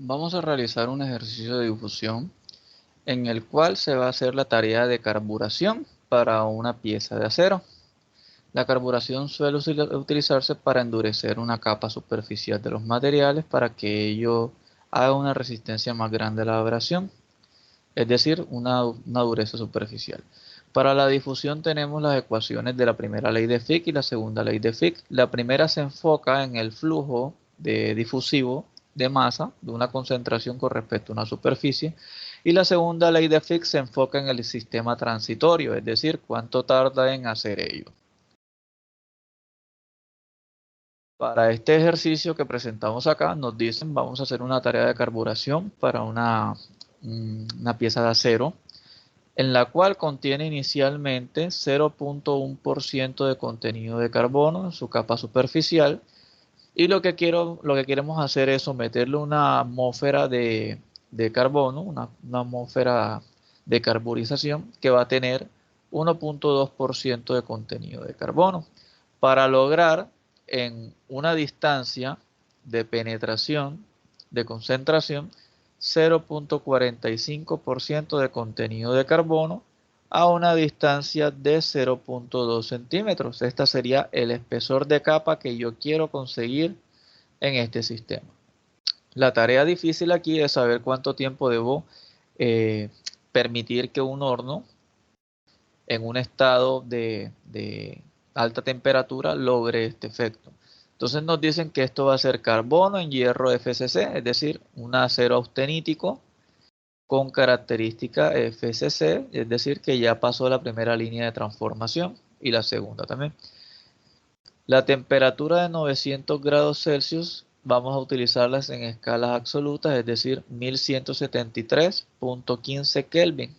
Vamos a realizar un ejercicio de difusión en el cual se va a hacer la tarea de carburación para una pieza de acero. La carburación suele utilizarse para endurecer una capa superficial de los materiales para que ello haga una resistencia más grande a la abrasión, es decir, una dureza superficial. Para la difusión tenemos las ecuaciones de la primera ley de Fick y la segunda ley de Fick. La primera se enfoca en el flujo difusivo de masa de una concentración con respecto a una superficie, y la segunda ley de Fick se enfoca en el sistema transitorio, es decir, cuánto tarda en hacer ello. Para este ejercicio que presentamos acá, nos dicen vamos a hacer una tarea de carburación para una pieza de acero, en la cual contiene inicialmente 0.1% de contenido de carbono en su capa superficial, y lo que queremos hacer es someterle una atmósfera de carbono, una atmósfera de carburización que va a tener 1.2% de contenido de carbono, para lograr en una distancia de penetración, de concentración, 0.45% de contenido de carbono a una distancia de 0.2 centímetros. Este sería el espesor de capa que yo quiero conseguir en este sistema. La tarea difícil aquí es saber cuánto tiempo debo permitir que un horno en un estado de alta temperatura logre este efecto. Entonces nos dicen que esto va a ser carbono en hierro FCC, es decir, un acero austenítico con característica FCC, es decir, que ya pasó la primera línea de transformación y la segunda también. La temperatura de 900 grados Celsius vamos a utilizarlas en escalas absolutas, es decir, 1173.15 Kelvin.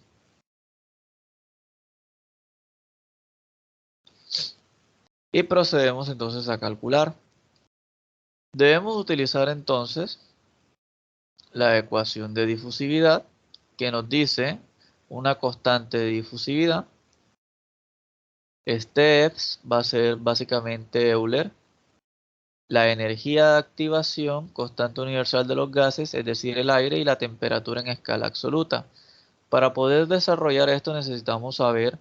Y procedemos entonces a calcular. Debemos utilizar entonces la ecuación de difusividad, que nos dice una constante de difusividad. Este F va a ser básicamente Euler, la energía de activación, constante universal de los gases, es decir, el aire, y la temperatura en escala absoluta. Para poder desarrollar esto necesitamos saber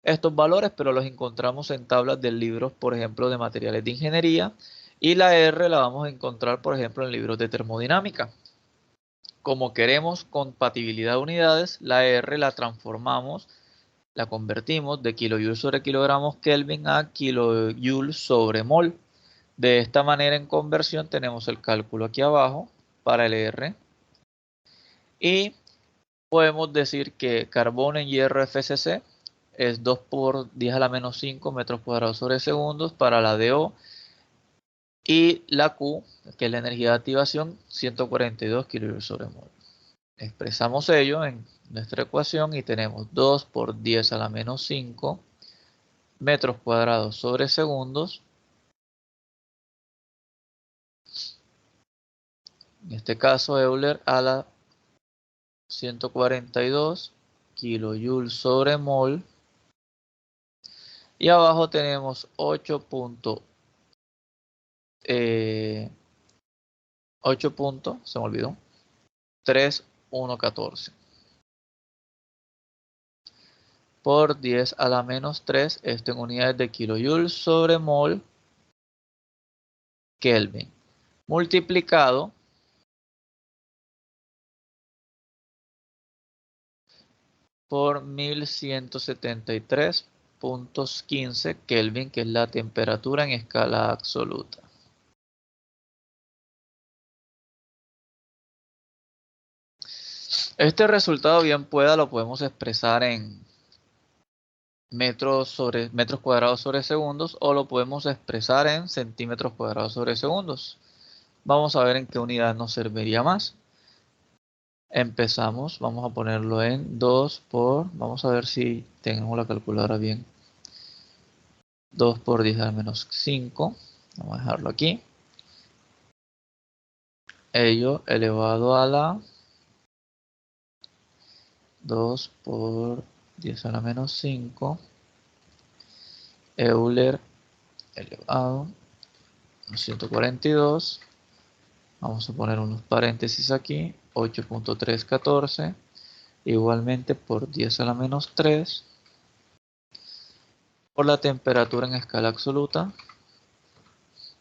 estos valores, pero los encontramos en tablas de libros, por ejemplo, de materiales de ingeniería, y la R la vamos a encontrar, por ejemplo, en libros de termodinámica. Como queremos compatibilidad de unidades, la R la transformamos, la convertimos de kilojoule sobre kilogramos Kelvin a kilojoule sobre mol. De esta manera, en conversión, tenemos el cálculo aquí abajo para el R. Y podemos decir que carbono en hierro FCC es 2 por 10 a la menos 5 metros cuadrados sobre segundos para la DO. Y la Q, que es la energía de activación, 142 kJ sobre mol. Expresamos ello en nuestra ecuación y tenemos 2 por 10 a la menos 5 metros cuadrados sobre segundos. En este caso, Euler a la 142 kJ sobre mol. Y abajo tenemos 8.8 se me olvidó, 3.114 por 10 a la menos 3, esto en unidades de kilojoule sobre mol Kelvin, multiplicado por 1173.15 Kelvin, que es la temperatura en escala absoluta. Este resultado, bien pueda, lo podemos expresar en metros cuadrados sobre segundos, o lo podemos expresar en centímetros cuadrados sobre segundos. Vamos a ver en qué unidad nos serviría más. Empezamos, vamos a ponerlo en 2 por, vamos a ver si tenemos la calculadora bien. 2 por 10 a la menos 5, vamos a dejarlo aquí. Ello elevado a la 2 por 10 a la menos 5 Euler elevado a 142 Vamos a poner unos paréntesis aquí. 8.314. Igualmente por 10 a la menos 3. Por la temperatura en escala absoluta.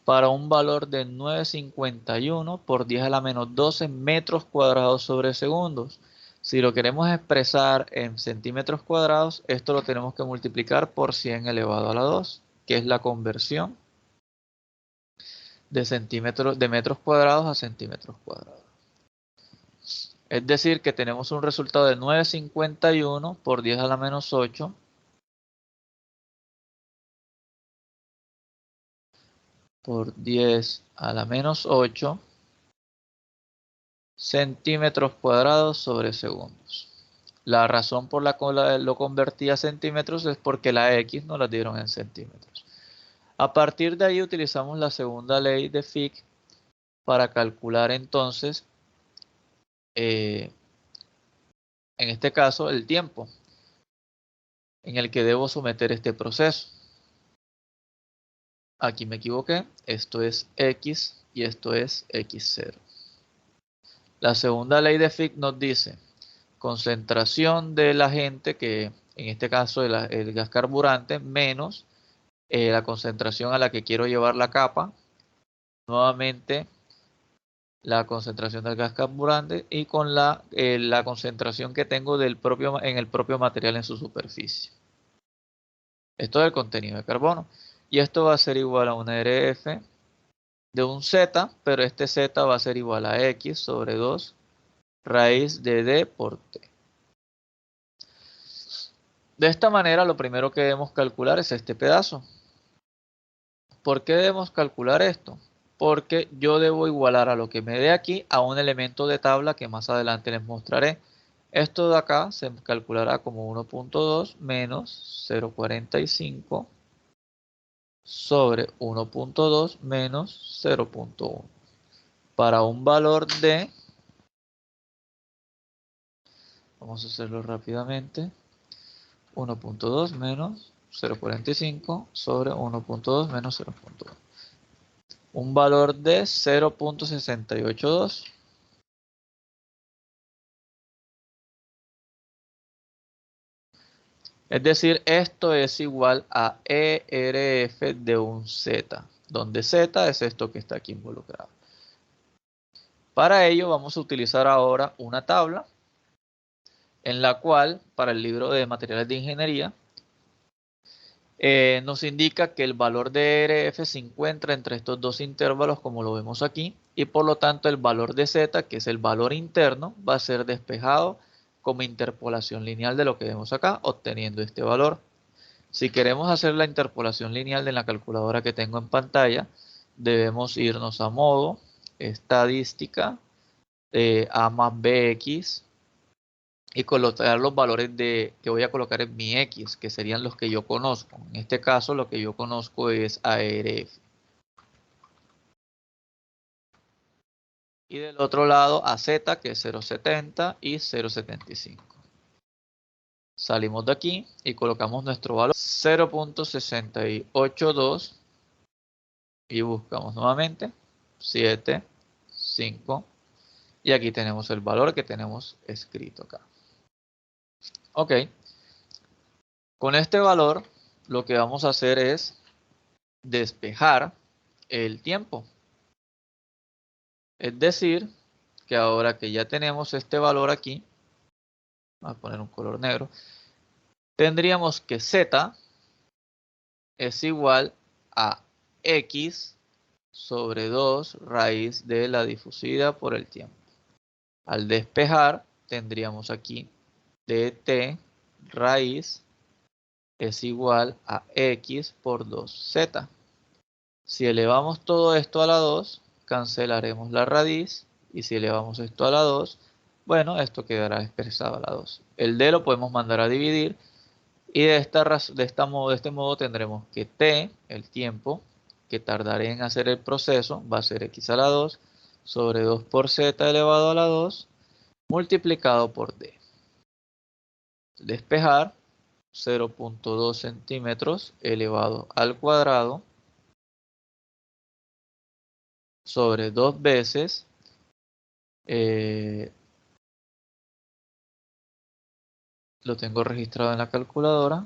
Para un valor de 951 por 10 a la menos 12 metros cuadrados sobre segundos. Si lo queremos expresar en centímetros cuadrados, esto lo tenemos que multiplicar por 100 elevado a la 2, que es la conversión de metros cuadrados a centímetros cuadrados. Es decir, que tenemos un resultado de 951 por 10 a la menos 8 por 10 a la menos 8 centímetros cuadrados sobre segundos. La razón por la cual lo convertí a centímetros es porque la X nos la dieron en centímetros. A partir de ahí utilizamos la segunda ley de Fick para calcular entonces, en este caso, el tiempo en el que debo someter este proceso. Aquí me equivoqué, esto es X y esto es X0. La segunda ley de Fick nos dice concentración del agente, que en este caso el gas carburante, menos la concentración a la que quiero llevar la capa, nuevamente la concentración del gas carburante y con la concentración que tengo en el propio material en su superficie. Esto es el contenido de carbono. Y esto va a ser igual a un RF de un Z, pero este Z va a ser igual a X sobre 2 raíz de D por T. De esta manera, lo primero que debemos calcular es este pedazo. ¿Por qué debemos calcular esto? Porque yo debo igualar a lo que me dé aquí a un elemento de tabla que más adelante les mostraré. Esto de acá se calculará como 1.2 menos 0.45 sobre 1.2 menos 0.1. Para un valor de, vamos a hacerlo rápidamente, 1.2 menos 0.45 sobre 1.2 menos 0.1. Un valor de 0.682. Es decir, esto es igual a ERF de un Z, donde Z es esto que está aquí involucrado. Para ello vamos a utilizar ahora una tabla en la cual, para el libro de materiales de ingeniería, nos indica que el valor de ERF se encuentra entre estos dos intervalos, como lo vemos aquí, y por lo tanto el valor de Z, que es el valor interno, va a ser despejado como interpolación lineal de lo que vemos acá, obteniendo este valor. Si queremos hacer la interpolación lineal de la calculadora que tengo en pantalla, debemos irnos a modo, estadística, A más BX, y colocar los valores que voy a colocar en mi X, que serían los que yo conozco. En este caso, lo que yo conozco es ARF. Y del otro lado, AZ, que es 0.70 y 0.75. Salimos de aquí y colocamos nuestro valor 0.682 y buscamos nuevamente 7, 5 y aquí tenemos el valor que tenemos escrito acá. Ok, con este valor lo que vamos a hacer es despejar el tiempo. Es decir, que ahora que ya tenemos este valor aquí, vamos a poner un color negro, tendríamos que Z es igual a X sobre 2 raíz de la difusida por el tiempo. Al despejar, tendríamos aquí dt raíz es igual a X por 2Z. Si elevamos todo esto a la 2, cancelaremos la raíz. Y si elevamos esto a la 2, bueno, esto quedará expresado a la 2. El d lo podemos mandar a dividir. Y de este modo tendremos que t, el tiempo que tardaré en hacer el proceso, va a ser x a la 2 sobre 2 por z elevado a la 2 multiplicado por d. Despejar 0.2 centímetros elevado al cuadrado sobre 2 veces Lo tengo registrado en la calculadora.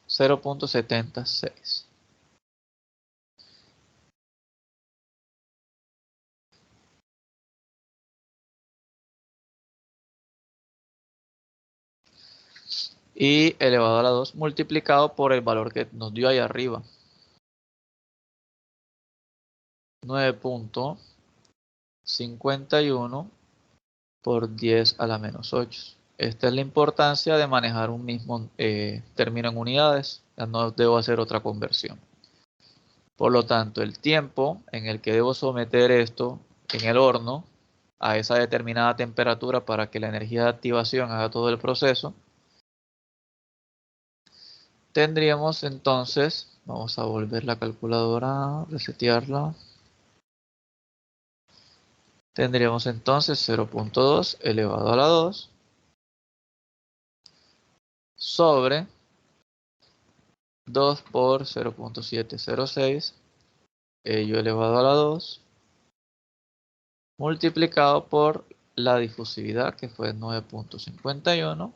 0.76. Y elevado a la 2 multiplicado por el valor que nos dio ahí arriba. 9.51 por 10 a la menos 8. Esta es la importancia de manejar un mismo término en unidades. Ya no debo hacer otra conversión. Por lo tanto, el tiempo en el que debo someter esto en el horno a esa determinada temperatura para que la energía de activación haga todo el proceso, tendríamos entonces, vamos a volver la calculadora, resetearla. Tendríamos entonces 0.2 elevado a la 2 sobre 2 por 0.706 ello elevado a la 2 multiplicado por la difusividad que fue 9.51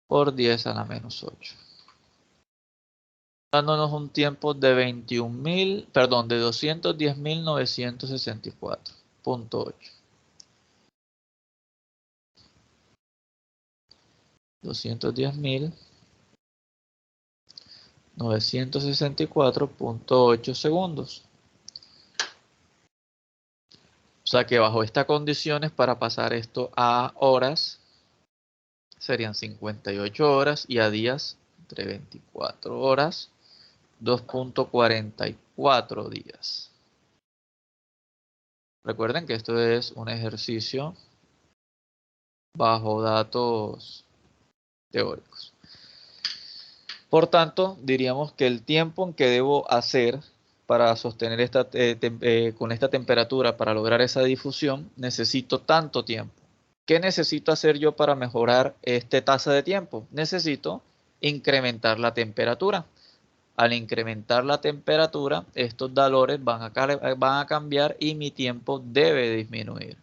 por 10 a la menos 8. Dándonos un tiempo de 210.964.8. 210.964.8 segundos. O sea que bajo estas condiciones, para pasar esto a horas, serían 58 horas y a días entre 24 horas, 2.44 días. Recuerden que esto es un ejercicio bajo datos teóricos. Por tanto, diríamos que el tiempo en que debo hacer para sostener con esta temperatura, para lograr esa difusión, necesito tanto tiempo. ¿Qué necesito hacer yo para mejorar esta tasa de tiempo? Necesito incrementar la temperatura. Al incrementar la temperatura, estos valores van a cambiar y mi tiempo debe disminuir.